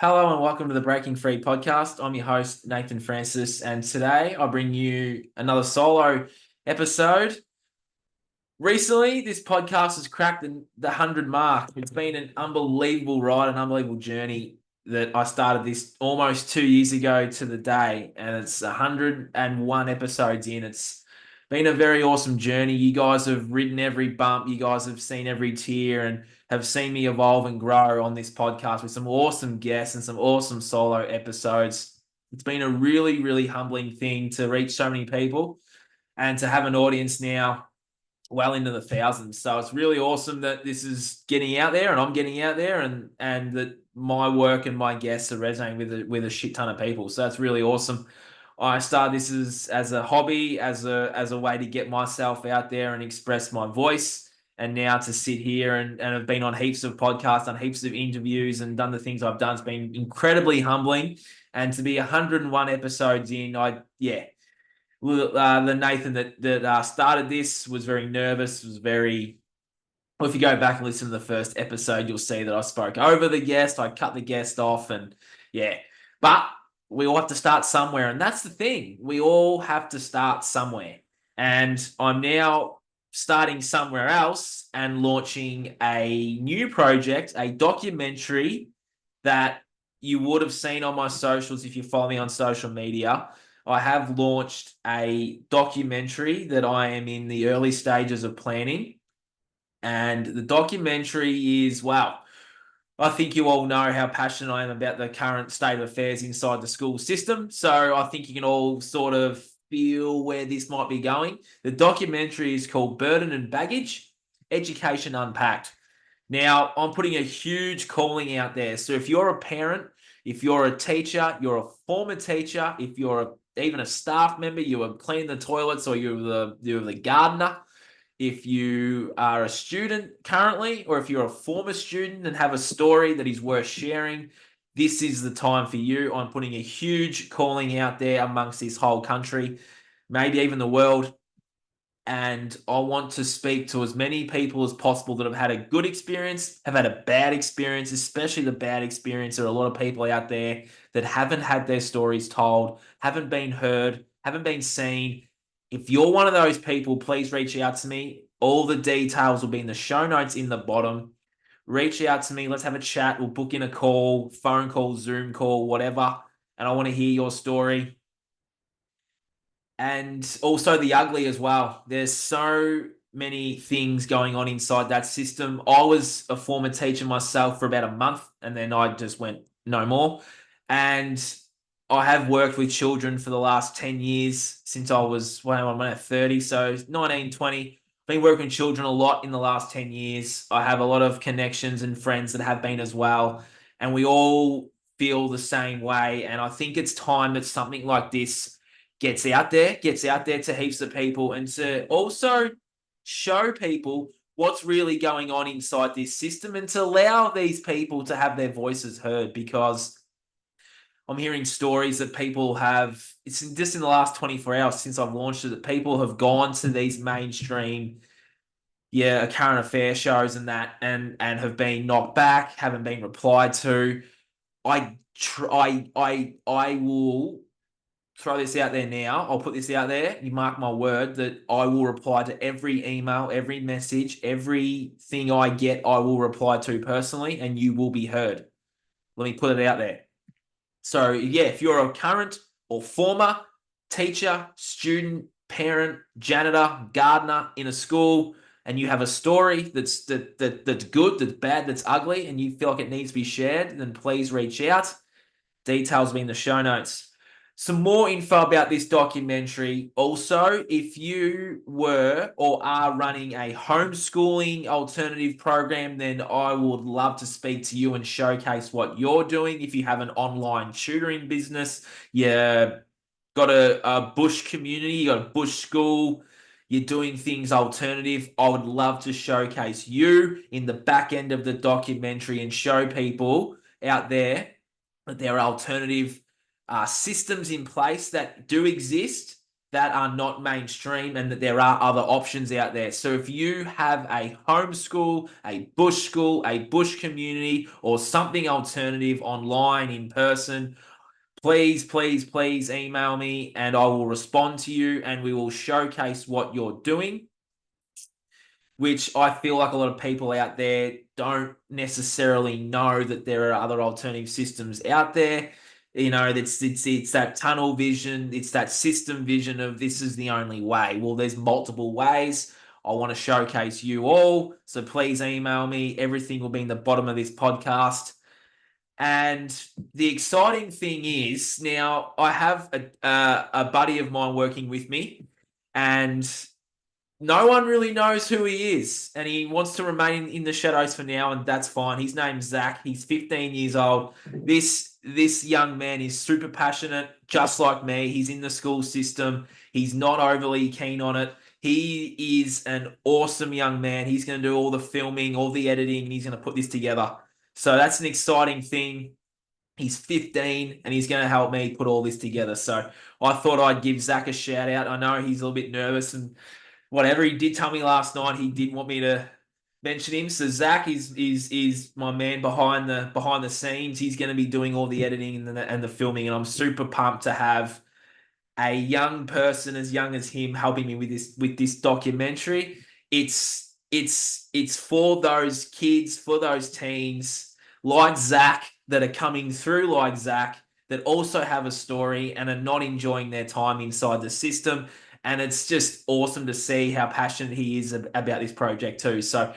Hello and welcome to the Breaking Free podcast. I'm your host, Nathan Francis, and today I bring you another solo episode. Recently, this podcast has cracked the 100 mark. It's been an unbelievable ride, an unbelievable journey that I started this almost 2 years ago to the day, and it's 101 episodes in. It's been a very awesome journey. You guys have ridden every bump, you guys have seen every tear, and have seen me evolve and grow on this podcast with some awesome guests and some awesome solo episodes. It's been a really, really humbling thing to reach so many people and to have an audience now well into the thousands. So it's really awesome that this is getting out there and I'm getting out there and that my work and my guests are resonating with a shit ton of people. So that's really awesome. I started this as a hobby, as a way to get myself out there and express my voice. And now to sit here and have been on heaps of podcasts, done heaps of interviews, and done the things I've done, it's been incredibly humbling. And to be 101 episodes in, the Nathan that started this was very nervous, was very. Well, if you go back and listen to the first episode, you'll see that I spoke over the guest, I cut the guest off, and yeah. But we all have to start somewhere, and that's the thing. We all have to start somewhere. And I'm now starting somewhere else and launching a new project, a documentary that you would have seen on my socials if you follow me on social media. I have launched a documentary that I am in the early stages of planning. And the documentary is, wow, I think you all know how passionate I am about the current state of affairs inside the school system. So I think you can all sort of feel where this might be going. The documentary is called Burden and Baggage, Education Unpacked. Now, I'm putting a huge calling out there. So if you're a parent, if you're a teacher, you're a former teacher, if you're even a staff member, you were cleaning the toilets or you're the gardener, if you are a student currently, or if you're a former student and have a story that is worth sharing, this is the time for you. I'm putting a huge calling out there amongst this whole country, maybe even the world. And I want to speak to as many people as possible that have had a good experience, have had a bad experience, especially the bad experience. There are a lot of people out there that haven't had their stories told, haven't been heard, haven't been seen. If you're one of those people, please reach out to me. All the details will be in the show notes in the bottom. Reach out to me. Let's have a chat. We'll book in a call, phone call, Zoom call, whatever. And I want to hear your story. And also the ugly as well. There's so many things going on inside that system. I was a former teacher myself for about a month, and then I just went no more. And I have worked with children for the last 10 years since I was, well, I'm at 30, so 19, 20. Been working with children a lot in the last 10 years. I have a lot of connections and friends that have been as well. And we all feel the same way. And I think it's time that something like this gets out there to heaps of people, and to also show people what's really going on inside this system and to allow these people to have their voices heard, because I'm hearing stories that people have, it's just in the last 24 hours since I've launched it, that people have gone to these mainstream, current affair shows and that, and have been knocked back, haven't been replied to. I will throw this out there now. I'll put this out there. You mark my word that I will reply to every email, every message, everything I get, I will reply to personally, and you will be heard. Let me put it out there. So, yeah, if you're a current or former teacher, student, parent, janitor, gardener in a school, and you have a story that's good, that's bad, that's ugly, and you feel like it needs to be shared, then please reach out. Details will be in the show notes. Some more info about this documentary. Also, if you were or are running a homeschooling alternative program, then I would love to speak to you and showcase what you're doing. If you have an online tutoring business, you got a bush community, you got a bush school, you're doing things alternative, I would love to showcase you in the back end of the documentary and show people out there that there are alternative systems in place that do exist that are not mainstream and that there are other options out there. So if you have a homeschool, a bush school, a bush community, or something alternative online, in person, please, please, please email me and I will respond to you and we will showcase what you're doing, which I feel like a lot of people out there don't necessarily know that there are other alternative systems out there. You know, it's that tunnel vision, it's that system vision of this is the only way. Well, there's multiple ways. I want to showcase you all. So please email me. Everything will be in the bottom of this podcast. And the exciting thing is now I have a buddy of mine working with me, and no one really knows who he is, and he wants to remain in the shadows for now, and that's fine. His name's Zach. He's 15 years old. This young man is super passionate, just like me. He's in the school system. He's not overly keen on it. He is an awesome young man. He's going to do all the filming, all the editing, and he's going to put this together. So that's an exciting thing. He's 15 and he's going to help me put all this together. So I thought I'd give Zach a shout out. I know he's a little bit nervous and whatever. He did tell me last night he did want me to mention him. So Zach is my man behind the scenes. He's going to be doing all the editing and the filming, and I'm super pumped to have a young person as young as him helping me with this documentary. It's for those kids, for those teens like Zach that are coming through like Zach that also have a story and are not enjoying their time inside the system. And it's just awesome to see how passionate he is about this project too. So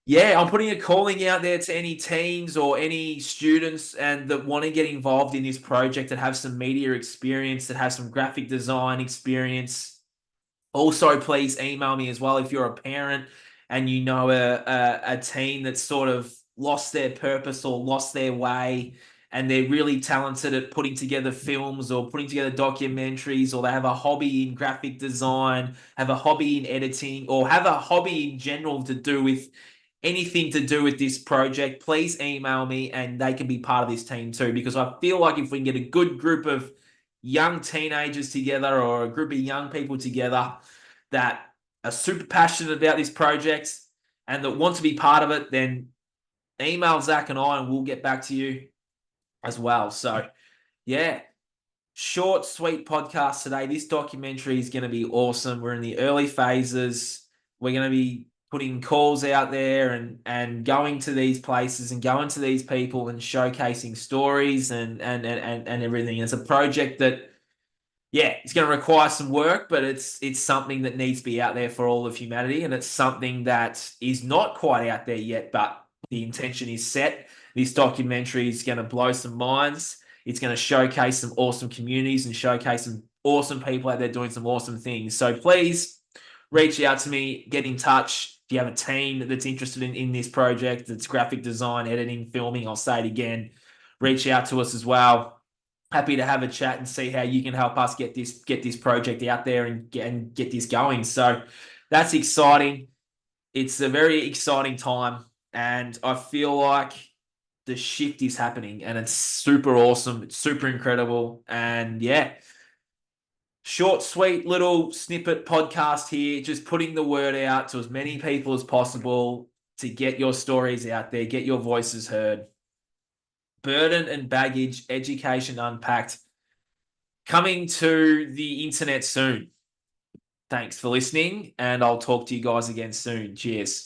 yeah, I'm putting a calling out there to any teens or any students and that want to get involved in this project, that have some media experience, that have some graphic design experience. Also, please email me as well if you're a parent and you know a teen that's sort of lost their purpose or lost their way, and they're really talented at putting together films or putting together documentaries, or they have a hobby in graphic design, have a hobby in editing, or have a hobby in general to do with anything to do with this project. Please email me and they can be part of this team too, because I feel like if we can get a good group of young teenagers together or a group of young people together that are super passionate about this project and that want to be part of it, then email Zach and I and we'll get back to you as well. So yeah, short, sweet podcast today. This documentary is going to be awesome. We're in the early phases. We're going to be putting calls out there and going to these places and going to these people and showcasing stories and everything. It's a project that, yeah, it's going to require some work, but it's something that needs to be out there for all of humanity, and it's something that is not quite out there yet, but the intention is set. This documentary is going to blow some minds. It's going to showcase some awesome communities and showcase some awesome people out there doing some awesome things. So please reach out to me, get in touch. If you have a team that's interested in this project, that's graphic design, editing, filming, I'll say it again, reach out to us as well. Happy to have a chat and see how you can help us get this project out there and get this going. So that's exciting. It's a very exciting time, and I feel like the shift is happening, and it's super awesome. It's super incredible, and yeah. Short, sweet little snippet podcast here, just putting the word out to as many people as possible to get your stories out there, get your voices heard. Burden and Baggage Education Unpacked, coming to the internet soon. Thanks for listening, and I'll talk to you guys again soon. Cheers.